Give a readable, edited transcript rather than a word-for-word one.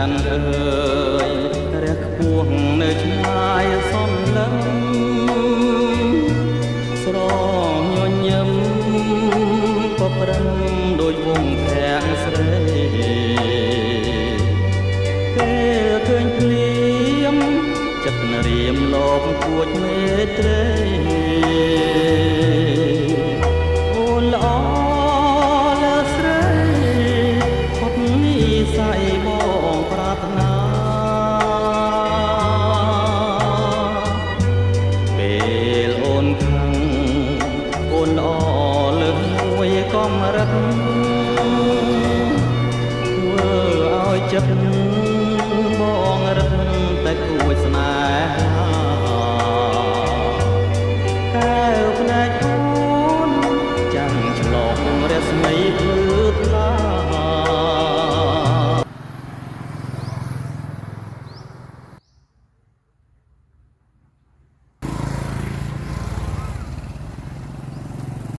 នអើយរះខ្ពស់នៅឆ្ងាយសំឡឹងស្រញញឹមក៏ប្រឹងដោយវងធាក់ស្រីពេលឃើញភ្លៀមចិត្តនរៀមលបគួចមេត្រីអូនល្អលើស្រីផុតនិស័យបងប្រាថ្នាពេលអូនខឹងអូនល្អលើសមួយកំរិតធ្វើឲ្យចិត្តបងរឹតតែគួចស្នេ